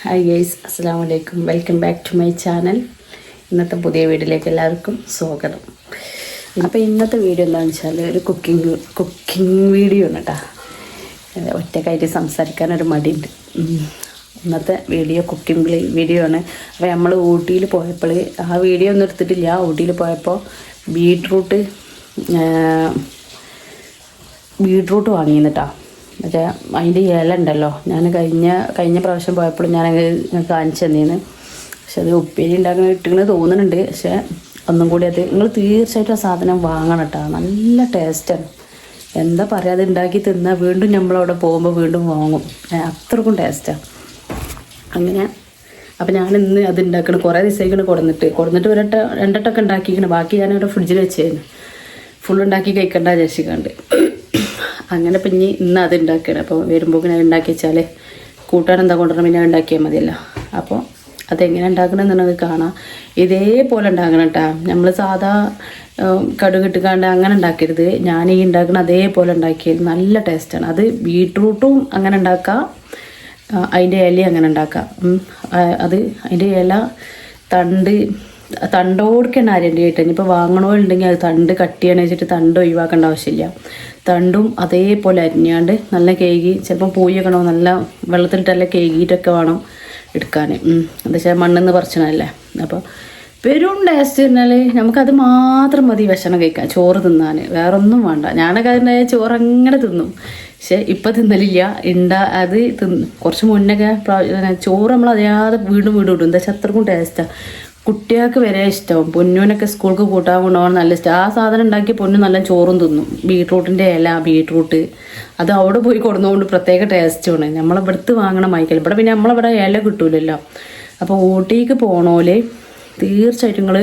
Hi guys, അസ്സലാമു അലൈക്കും. Welcome back to my channel. ഇന്നത്തെ പുതിയ വീഡിയോയിലേക്ക് എല്ലാവർക്കും സ്വാഗതം. അപ്പോൾ ഇന്നത്തെ വീഡിയോ എന്താണെന്ന് വെച്ചാൽ ഒരു കുക്കിംഗ് വീഡിയോ ആണ് കേട്ടോ. ഒറ്റക്കായിട്ട് സംസാരിക്കാനൊരു മടിയുണ്ട്. ഇന്നത്തെ വീഡിയോ കുക്കിംഗ് വീഡിയോ ആണ്. അപ്പോൾ നമ്മൾ ഊട്ടിയിൽ പോയപ്പോൾ ആ വീഡിയോ ഒന്നും എടുത്തിട്ടില്ല. ഊട്ടിയിൽ പോയപ്പോൾ ബീട്രൂട്ട് വാങ്ങിയെന്നിട്ടാ. മറ്റേ അതിൻ്റെ ഇല ഉണ്ടല്ലോ, ഞാൻ കഴിഞ്ഞ പ്രാവശ്യം പോയപ്പോൾ ഞാൻ കാണിച്ചു തന്നീന്ന്. പക്ഷെ അത് ഉപ്പേരി ഉണ്ടാക്കുന്ന ഇട്ടിങ്ങനെ തോന്നുന്നുണ്ട്. പക്ഷേ ഒന്നും കൂടി അത് നിങ്ങൾ തീർച്ചയായിട്ടും ആ സാധനം വാങ്ങണം കേട്ടോ. നല്ല ടേസ്റ്റാണ്. എന്താ പറയുക, അത് ഉണ്ടാക്കി തിന്നാൽ വീണ്ടും നമ്മളവിടെ പോകുമ്പോൾ വീണ്ടും വാങ്ങും. അത്രക്കും ടേസ്റ്റാണ്. അങ്ങനെ അപ്പോൾ ഞാൻ ഇന്ന് അത് ഉണ്ടാക്കണം. കുറേ ദിവസത്തേക്കാണ് കൊടുന്നിട്ട് രണ്ടട്ടൊക്കെ ഉണ്ടാക്കിക്കണം. ബാക്കി ഞാനിവിടെ ഫ്രിഡ്ജിൽ വെച്ചായിരുന്നു. ഫുൾ ഉണ്ടാക്കി കഴിക്കണ്ട വിചാരിച്ചിട്ടുണ്ട്. അങ്ങനെ പിന്നെ ഇന്ന് അത് ഉണ്ടാക്കുകയാണ്. അപ്പോൾ വരുമ്പോൾ ഞാൻ ഉണ്ടാക്കി വെച്ചാൽ കൂട്ടാൻ എന്താ കൊണ്ടുവരണം, പിന്നെ ഉണ്ടാക്കിയാൽ മതിയല്ലോ. അപ്പോൾ അതെങ്ങനെ ഉണ്ടാക്കണമെന്നുള്ളത് കാണാം. ഇതേപോലെ ഉണ്ടാക്കണം കേട്ടോ. നമ്മൾ സാധാ കടുകിട്ടുകാണ്ട് അങ്ങനെ ഉണ്ടാക്കരുത്. ഞാൻ ഈ ഉണ്ടാക്കണം അതേപോലെ ഉണ്ടാക്കിയത് നല്ല ടേസ്റ്റാണ്. അത് ബീട്രൂട്ടും അങ്ങനെ ഉണ്ടാക്കാം, അതിൻ്റെ ഇലയും അങ്ങനെ ഉണ്ടാക്കാം. അത് അതിൻ്റെ ഇല തണ്ടോടുക്കാണ് അരേണ്ടി ആയിട്ട്. ഇനിയിപ്പോൾ വാങ്ങണോന്നുണ്ടെങ്കിൽ അത് തണ്ട് കട്ടിയാണ് വെച്ചിട്ട് തണ്ട് ഒഴിവാക്കേണ്ട ആവശ്യമില്ല. തണ്ടും അതേപോലെ അരിഞ്ഞാണ്ട് നല്ല കേകി, ചിലപ്പോൾ പൂയൊക്കെ ഉണ്ടാവും, നല്ല വെള്ളത്തിലിട്ടല്ല കേകിയിട്ടൊക്കെ വേണം എടുക്കാൻ. എന്താ വെച്ചാൽ മണ്ണിന്ന് പറിച്ചണല്ലേ. അപ്പോൾ പെരും ടേസ്റ്റ് പറഞ്ഞാൽ നമുക്കത് മാത്രം മതി ഭക്ഷണം കഴിക്കാൻ, ചോറ് തിന്നാൻ, വേറെ ഒന്നും വേണ്ട. ഞാനൊക്കെ അതിൻ്റെ ചോറ് അങ്ങനെ തിന്നും. പക്ഷെ ഇപ്പം തിന്നലില്ല. അത് കുറച്ച് മുന്നൊക്കെ ചോറ് നമ്മൾ അറിയാതെ വീണ്ടും ഇടും. എന്താ വെച്ചാൽ അത്രക്കും ടേസ്റ്റാണ്. കുട്ടികൾക്ക് വരെ ഇഷ്ടവും. പൊന്നൂനൊക്കെ സ്കൂൾക്ക് കൂട്ടാൻ കൊണ്ടുപോകാൻ നല്ല ഇഷ്ടം. ആ സാധനം ഉണ്ടാക്കി പൊന്നു നല്ല ചോറും തിന്നും. ബീട്രൂട്ടിൻ്റെ ഇല, ബീട്രൂട്ട് അത് അവിടെ പോയി കൊടുക്കുന്നതുകൊണ്ട് പ്രത്യേക ടേസ്റ്റുമാണ്. നമ്മളിവിടുത്ത് വാങ്ങണം വാങ്ങിക്കൽ. ഇവിടെ പിന്നെ നമ്മളിവിടെ ഇല കിട്ടൂലല്ലോ. അപ്പോൾ ഊട്ടിക്ക് പോകണോലെ തീർച്ചയായിട്ടും നിങ്ങൾ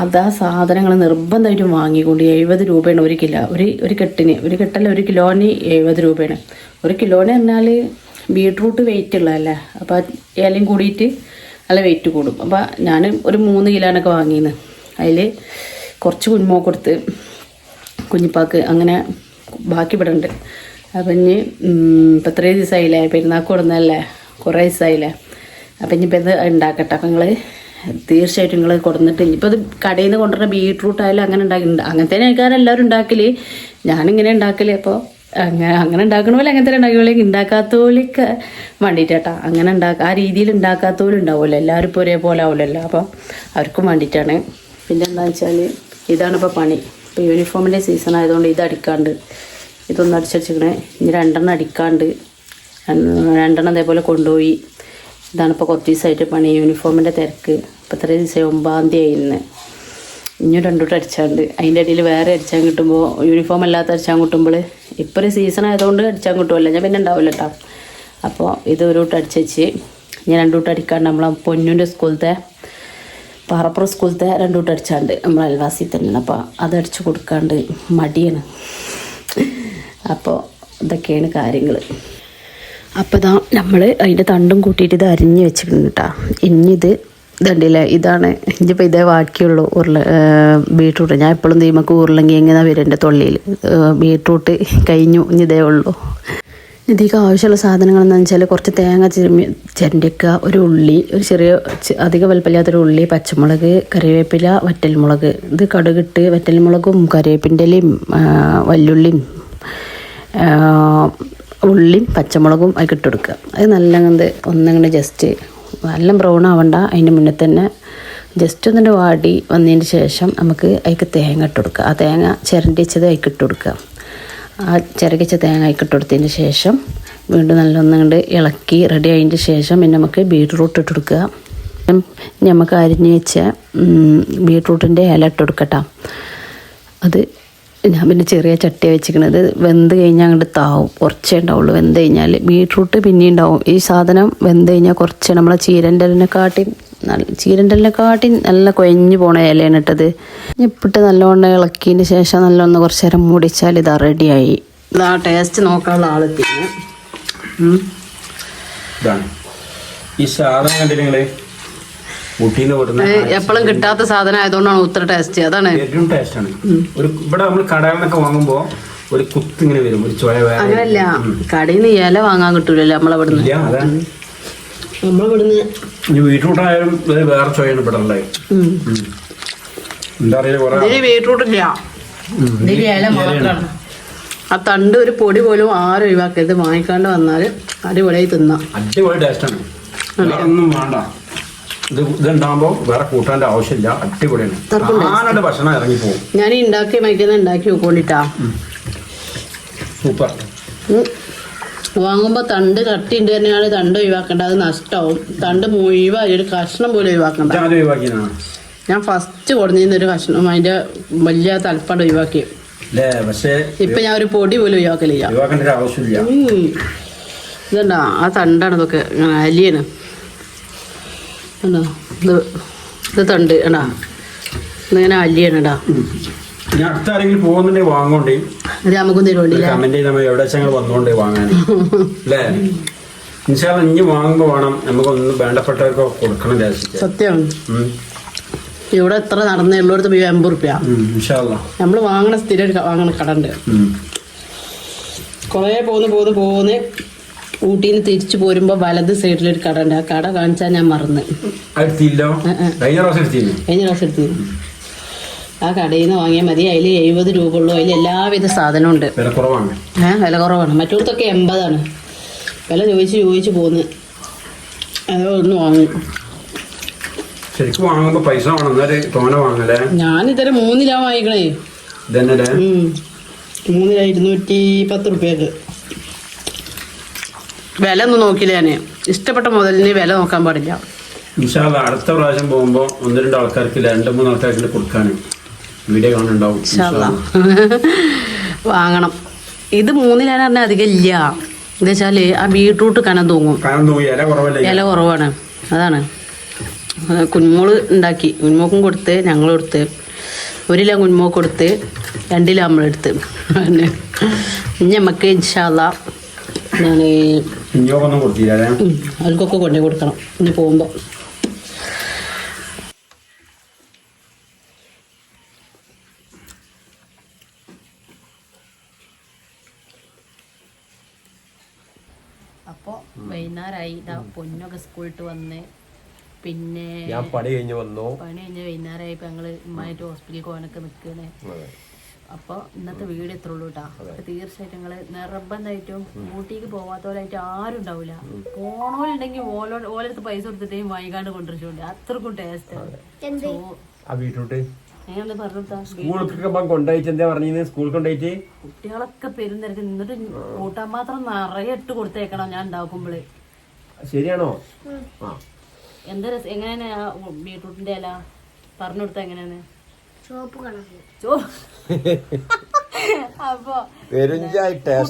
അതാ സാധനങ്ങൾ നിർബന്ധമായിട്ടും വാങ്ങിക്കൊണ്ട്. 70 രൂപയാണ് ഒരു കിലോ. ഒരു കെട്ടിന്, ഒരു കെട്ടല്ല, ഒരു കിലോന് 70 രൂപയാണ്. ഒരു കിലോന് പറഞ്ഞാൽ ബീട്രൂട്ട് വെയിറ്റ് ഉള്ളതല്ലേ. അപ്പോൾ ഇലയും കൂടിയിട്ട് നല്ല വെയിറ്റ് കൂടും. അപ്പോൾ ഞാൻ ഒരു 3 കിലോനൊക്കെ വാങ്ങിയെന്ന്. അതിൽ കുറച്ച് കുഞ്ഞുമോ കൊടുത്ത് കുഞ്ഞിപ്പാക്ക് അങ്ങനെ ബാക്കി ഇവിടെ ഉണ്ട്. അപ്പം ഇനി ഇപ്പം ഇത്രയും ദിവസമായില്ലേ, പെരുന്നാൾക്ക് കൊടുന്നതല്ലേ, കുറേ ദിവസമായില്ലേ. അപ്പം ഇനിയിപ്പോൾ ഇത് ഉണ്ടാക്കട്ടെ. അപ്പം നിങ്ങൾ തീർച്ചയായിട്ടും നിങ്ങൾ കൊടുന്നിട്ട് ഇനിയിപ്പോൾ ഇത് കടയിൽ നിന്ന് കൊണ്ടുവരുന്ന ബീട്രൂട്ട് ആയാലും അങ്ങനെ അങ്ങനത്തെ ആൾക്കാർ എല്ലാവരും ഉണ്ടാക്കൽ. ഞാനിങ്ങനെ ഉണ്ടാക്കൽ. അപ്പോൾ അങ്ങനെ ഉണ്ടാക്കണ പോലെ അങ്ങനത്തെ ഉണ്ടാക്കിയോളെ ഉണ്ടാക്കാത്തോലൊക്കെ വേണ്ടിയിട്ടാ. അങ്ങനെ ആ രീതിയിൽ ഉണ്ടാക്കാത്തോലും ഉണ്ടാവുമല്ലോ. എല്ലാവരും ഇപ്പോൾ ഒരേപോലെ ആവില്ലല്ലോ. അപ്പോൾ അവർക്കും വേണ്ടിയിട്ടാണ്. പിന്നെ എന്താണെന്ന് വെച്ചാൽ ഇതാണിപ്പോൾ പണി. ഇപ്പോൾ യൂണിഫോമിൻ്റെ സീസൺ ആയതുകൊണ്ട് ഇത് അടിക്കാണ്ട്, ഇതൊന്നും അടിച്ചിരിക്കണേ. ഇനി 2 അടിക്കാണ്ട്, 2 അതേപോലെ കൊണ്ടുപോയി. ഇതാണിപ്പോൾ കുറച്ച് ദിവസമായിട്ട് പണി. യൂണിഫോമിൻ്റെ തിരക്ക്. ഇപ്പോൾ ഇത്രയും ദിവസം 9-ാം തീയതി ഇനി 2 അടിച്ചാണ്ട് അതിൻ്റെ ഇടയിൽ വേറെ അടിച്ചാൻ കിട്ടുമ്പോൾ, യൂണിഫോം അല്ലാത്ത അടിച്ചാൻ കിട്ടുമ്പോൾ, ഇപ്പോൾ ഒരു സീസൺ ആയതുകൊണ്ട് അടിച്ചാൻ കിട്ടുമല്ലോ. ഞാൻ പിന്നെ ഉണ്ടാവില്ല കേട്ടോ. അപ്പോൾ ഇത് ഒരു അടിച്ച് വെച്ച് ഞാൻ 2 അടിക്കാണ്ട് നമ്മളെ പൊന്നൂൻ്റെ സ്കൂളത്തെ പാറപ്പുറം സ്കൂളത്തെ 2 അടിച്ചാണ്ട് നമ്മൾ അയൽവാസി തന്നെയാണ്. അപ്പോൾ അതടിച്ച് കൊടുക്കാണ്ട് മടിയാണ്. അപ്പോൾ ഇതൊക്കെയാണ് കാര്യങ്ങൾ. അപ്പോൾ ഇതാ നമ്മൾ അതിൻ്റെ തണ്ടും കൂട്ടിയിട്ട് ഇത് അരിഞ്ഞ് വെച്ചിട്ടുണ്ട് കേട്ടോ. ഇനിയിത് ഇതുണ്ടല്ലേ, ഇതാണ് ഇനിയിപ്പോൾ ഇതേ ബാക്കിയുള്ളൂ. ബീട്രൂട്ട് ഞാൻ എപ്പോഴും തീമക്ക് ഉരുളങ്കി എങ്ങനെ വരും എൻ്റെ തൊള്ളിയിൽ. ബീട്രൂട്ട് കഴിഞ്ഞു, ഇനി ഇതേ ഉള്ളൂ. ഇതിലേക്ക് ആവശ്യമുള്ള സാധനങ്ങൾ എന്താണെന്ന് വെച്ചാൽ കുറച്ച് തേങ്ങ ചിരണ്ടിക്കുക, ഒരു ഉള്ളി, ഒരു ചെറിയ അധികം വലുപ്പമില്ലാത്തൊരു ഉള്ളി, പച്ചമുളക്, കറിവേപ്പില, വറ്റൽമുളക്. ഇത് കടുകിട്ട് വറ്റൽമുളകും കറിവേപ്പിൻ്റെ ഇലയും വല്ലുള്ളിയും ഉള്ളിയും പച്ചമുളകും അതിൽ ഇട്ട് കൊടുക്കുക. അത് നല്ല ഒന്നങ്ങനെ ജസ്റ്റ് നല്ല ബ്രൗൺ ആവണ്ട. അതിൻ്റെ മുന്നേ തന്നെ ജസ്റ്റ് ഒന്നിൻ്റെ വാടി വന്നതിന് ശേഷം നമുക്ക് അതിലേക്ക് തേങ്ങ ഇട്ട് കൊടുക്കുക. ആ തേങ്ങ ചിരണ്ടിച്ചത് അതിൽ ഇട്ട് കൊടുക്കുക. ആ ചിരകിച്ച തേങ്ങ അതിൽ ഇട്ട് കൊടുത്തതിന് ശേഷം വീണ്ടും നല്ലൊന്നുകൊണ്ട് ഇളക്കി റെഡി ആയതിൻ്റെ ശേഷം പിന്നെ നമുക്ക് ബീട്രൂട്ട് ഇട്ട് കൊടുക്കുക. നമുക്ക് അരിഞ്ഞ് വെച്ച ബീട്രൂട്ടിൻ്റെ ഇല ഇട്ട് കൊടുക്കട്ടോ. അത് ഞാൻ പിന്നെ ചെറിയ ചട്ടി വെച്ചിരിക്കണത്. വെന്ത് കഴിഞ്ഞാൽ അങ്ങോട്ട് താവും, കുറച്ചേ ഉണ്ടാവുള്ളൂ. വെന്ത് കഴിഞ്ഞാൽ ബീട്രൂട്ട് പിന്നെ ഉണ്ടാവും. ഈ സാധനം വെന്ത് കഴിഞ്ഞാൽ കുറച്ച് നമ്മളെ ചീരൻ്റെ ഇലനെക്കാട്ടി നല്ല കുഴഞ്ഞു പോണ ഇലയാണ് ഇട്ടത്. ഇപ്പിട്ട് നല്ലോണം ഇളക്കിയതിന് ശേഷം നല്ലോണം കുറച്ച് നേരം മൂടിച്ചാൽ ഇതാ റെഡിയായി. ഇതാ ടേസ്റ്റ് നോക്കാനുള്ള ആളെത്തിയാണ്. ഈ സാധനം കണ്ടില്ലേ, എപ്പോഴും കിട്ടാത്ത സാധനം ആയതുകൊണ്ടാണ് ഉത്തര ടേസ്റ്റ്. അതാണ് ടേസ്റ്റാണ്. ഇവിടെ നമ്മൾ കടയിൽ നിന്നൊക്കെ വാങ്ങുമ്പോ ഒരു കുത്തിങ്ങനെ വരും, ഒരു ചുവ. അങ്ങനല്ല, കടയിൽ നിന്ന് ഇല വാങ്ങാൻ കിട്ടൂലല്ലോ നമ്മളവിടെ നിന്ന്. നമ്മളിവിടുന്ന് ഇനി ബീട്രൂട്ടായാലും ഇത് വേറെ ചോയാണ് ഇവിടെ ഉള്ളത്. എന്താ പറയുക കുറെ ഇതിന് ബീട്രൂട്ട് ഇല്ല, ഇതിന് ഇല മാത്രമാണ്. ആ തണ്ട് ഒരു പൊടി പോലും ആരും ഒഴിവാക്കരുത്. വാങ്ങിക്കാണ്ട് വന്നാൽ അടിപൊളിയായി തിന്നാം. അടിപൊളി ടേസ്റ്റാണ്. ഒന്നും വേണ്ട. ഇതുണ്ടാകുമ്പോൾ വേറെ കൂട്ടാൻ്റെ ആവശ്യമില്ല. അടിപൊളിയാണ്. ആരുടെ ഭക്ഷണം ഇറങ്ങിപ്പോവും. ഞാൻ ഉണ്ടാക്കി മൈക്കുന്ന ഉണ്ടാക്കി നോക്കൊണ്ടിട്ടാ. സൂപ്പർ. വാങ്ങുമ്പോ തണ്ട് കട്ടിണ്ട് തന്നെയാണ്. തണ്ട് ഒഴിവാക്കേണ്ട, അത് നഷ്ടമാവും. തണ്ട് മുഴുവൻ ഒരു കഷ്ണം പോലും ഒഴിവാക്കണ്ട. ഞാൻ ഫസ്റ്റ് കൊടുന്നിരുന്ന ഒരു കഷ്ണം അതിന്റെ വലിയ തലപ്പാട് ഒഴിവാക്കി. ഇപ്പൊ ഞാൻ ഒരു പൊടി പോലും ഒഴിവാക്കലില്ല. ഇതണ്ടാ ആ തണ്ടാണ് ഇതൊക്കെ അലിയാണ്. ഇത് തണ്ട് എടാ, ഇങ്ങനെ അലിയാണ് ഇടാ. ഞാൻ അടുത്ത ആരെങ്കിലും പോകുന്നുണ്ടെങ്കിൽ വാങ്ങോണ്ടേ, അത് നമുക്കും തരുവണ്ടില്ല. കമന്റ് ചെയ്ത് നമ്മൾ എവിടെ വെച്ചാൽ വന്നോണ്ടേ വാങ്ങാൻ അല്ലേ. ഇൻഷാല്ലാ ഇനി വാങ്ങുമ്പോ വേണം നമുക്കൊന്ന് വേണ്ടപ്പെട്ടവർക്ക് കൊടുക്കണം. സത്യം. ഇവിടെ എത്ര നടന്നേ ഉള്ളടത്ത് പോയി 50 റുപ്യ. നമ്മള് വാങ്ങണ സ്ഥിരം വാങ്ങണ കട ഉണ്ട്. കൊറേ പോന്ന് ഊട്ടിയിൽ നിന്ന് തിരിച്ചു പോരുമ്പോ വലത് സൈഡിലൊരു കട ഉണ്ട്. ആ കട കാണിച്ചാൽ ഞാൻ മറന്ന് കഴിഞ്ഞ പ്രാവശ്യം എടുത്തിരുന്നു. ആ കടയിൽ നിന്ന് വാങ്ങിയാൽ മതി. അതിൽ 70 രൂപ ഉള്ളൂ. അതിൽ എല്ലാവിധ സാധനവും ഉണ്ട്. വില കുറവാണ്. മറ്റോടത്തൊക്കെ 80 വില ചോദിച്ച് പോന്ന് ഒന്ന് വാങ്ങും. ശരിക്കും വാങ്ങുമ്പോ പൈസ വാങ്ങല്ലേ. ഞാനിതരെ 3 വാങ്ങിക്കണേ. 210 റുപ്യക്ക്. വില ഒന്നും നോക്കില്ല. ഞാൻ ഇഷ്ടപ്പെട്ട മുതലിന് വില നോക്കാൻ പാടില്ല. അടുത്ത പ്രാവശ്യം പോകുമ്പോ 1-2 ആൾക്കാർക്ക് 2-3 ആൾക്കാർക്ക് കൊടുക്കാനും വീഡിയോ കാണുന്നുണ്ടാവും. വാങ്ങണം. ഇത് 3 പറഞ്ഞാൽ അധികം ഇല്ല. എന്താ വെച്ചാല് ആ ബീട്രൂട്ട് കനം തൂങ്ങും. ഇല കുറവാണ്. അതാണ് കുഞ്ഞുമോള് ഉണ്ടാക്കി. കുഞ്ഞുമോക്കും കൊടുത്ത്, ഞങ്ങൾ കൊടുത്ത്. 1 കിലോ കുഞ്ഞുമോക്ക് കൊടുത്ത്, 2 കിലോ നമ്മളെടുത്ത്. ഇനി നമുക്ക് ഇൻഷാല്ലാ ഞാൻ അവർക്കൊക്കെ കൊണ്ടു കൊടുക്കണം ഇനി പോകുമ്പോ. അപ്പോൾ വൈകുന്നേരമായി. പൊന്നൊക്കെ സ്കൂളിട്ട് വന്ന് പിന്നെ പണി കഴിഞ്ഞ് വൈകുന്നേരമായപ്പോൾ ഞങ്ങൾ ഉമ്മായിട്ട് ഹോസ്പിറ്റലിൽ പോകാനൊക്കെ നിൽക്കണേ. അപ്പോൾ ഇന്നത്തെ വീഡിയോ എത്ര ഉള്ളൂ കേട്ടോ. തീർച്ചയായിട്ടും നിങ്ങൾ നിർബന്ധമായിട്ടും ഊട്ടിക്ക് പോവാത്തവരായിട്ട് ആരും ഉണ്ടാവില്ല. പോണോലുണ്ടെങ്കിൽ ഓലടുത്ത് പൈസ കൊടുത്തിട്ടേ വാങ്ങിക്കാണ്ട് കൊണ്ടുവരുന്നുണ്ട്. അത്രക്കും ടേസ്റ്റ്. കുട്ടികളൊക്കെ പെരുന്നിരക്ക് നിന്നിട്ട് കൂട്ടാൻ മാത്രം നിറയെ ഇട്ട് കൊടുത്തേക്കണം ഞാൻ ഉണ്ടാക്കുമ്പോള്. ശരിയാണോ? എന്താ രസം. എങ്ങനെയാണ് ബീട്രൂട്ടിന്റെ ഇല പറഞ്ഞു കൊടുത്ത എങ്ങനെയാണ്? അപ്പൊ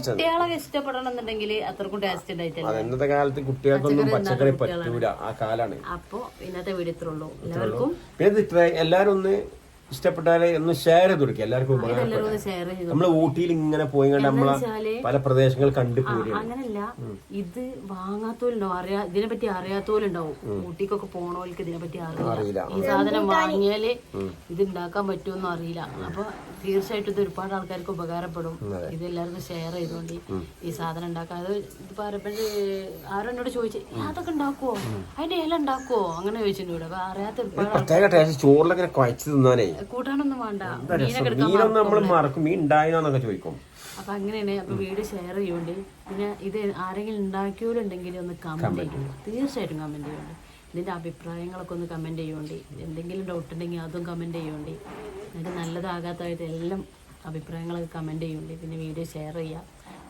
കുട്ടികളൊക്കെ ഇഷ്ടപ്പെടണമെന്നുണ്ടെങ്കിൽ അത്രക്കും ടേസ്റ്റ് ഉണ്ടായിട്ടില്ല. ഇന്നത്തെ കാലത്ത് കുട്ടികൾക്കൊന്നും പച്ചക്കറി പറ്റൂല. ആ കാലാണ്. അപ്പൊ ഇന്നത്തെ വീഡിയോ ഇത്ര ഉള്ളൂ. എല്ലാവർക്കും എല്ലാരും ഒന്ന് ഇഷ്ടപ്പെട്ടാലേ ഒന്ന് ഷെയർ ചെയ്ത് കൊടുക്കുക. എല്ലാവർക്കും നമ്മള് ഊട്ടിയിൽ ഇങ്ങനെ പോയി നമ്മളെ പല പ്രദേശങ്ങൾ കണ്ടുപോയി. അങ്ങനല്ല, ഇത് വാങ്ങാത്തോലുണ്ടാവും, ഇതിനെപ്പറ്റി അറിയാത്തോലുണ്ടാവും. ഊട്ടിക്കൊക്കെ പോണോർക്ക് ഇതിനെപ്പറ്റി അറിയില്ല. ഈ സാധനം വാങ്ങിയാല് ഇത് ഉണ്ടാക്കാൻ പറ്റുമെന്നും അറിയില്ല. അപ്പൊ തീർച്ചയായിട്ടും ഇത് ഒരുപാട് ആൾക്കാർക്ക് ഉപകാരപ്പെടും. ഇത് എല്ലാവർക്കും ഷെയർ ചെയ്തോണ്ട് ഈ സാധനം ഉണ്ടാക്കാം. അത് ഇതിപ്പോ ആരോ എന്നോട് ചോദിച്ചു അതൊക്കെ ഉണ്ടാക്കുവോ, അതിന്റെ ഇല ഉണ്ടാക്കുവോ അങ്ങനെ ചോദിച്ചിട്ടുണ്ട്. അപ്പൊ അറിയാത്ത ഒരുപാട് ചോറിലൊക്കെ കുഴച്ച് തിന്നാനേ കൂട്ടാനൊന്നും വേണ്ട. ചോദിക്കും. അപ്പൊ അങ്ങനെയാണ്. അപ്പൊ വീഡിയോ ഷെയർ ചെയ്യോണ്ട്. പിന്നെ ഇത് ആരെങ്കിലും ഉണ്ടാക്കിയോലുണ്ടെങ്കിൽ ഒന്ന് കമന്റ് ചെയ്യുന്നുണ്ട്. തീർച്ചയായിട്ടും കമന്റ് ചെയ്യുന്നുണ്ട്. ഇതിന്റെ അഭിപ്രായങ്ങളൊക്കെ ഒന്ന് കമന്റ് ചെയ്യുന്നുണ്ട്. എന്തെങ്കിലും ഡൗട്ട് ഉണ്ടെങ്കിൽ അതും കമന്റ് ചെയ്യുന്നുണ്ട്. എന്നിട്ട് നല്ലതാകാത്തതായിട്ട് എല്ലാം അഭിപ്രായങ്ങളൊക്കെ കമന്റ് ചെയ്യുന്നുണ്ട്. പിന്നെ വീഡിയോ ഷെയർ ചെയ്യുക,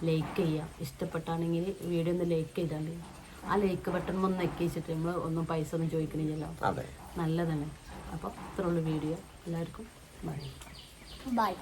ലൈക്ക് ചെയ്യുക. ഇഷ്ടപ്പെട്ടാണെങ്കിൽ വീഡിയോ ഒന്ന് ലൈക്ക് ചെയ്താണ്ട് ആ ലൈക്ക് ബട്ടൺ ഒന്ന് നെക്കി വെച്ചിട്ട് നമ്മൾ ഒന്നും പൈസ ഒന്നും ചോദിക്കണില്ലല്ലോ. നല്ലതാണ്. അപ്പോൾ ഇത്രയുള്ള വീഡിയോ. എല്ലാവർക്കും ബൈ.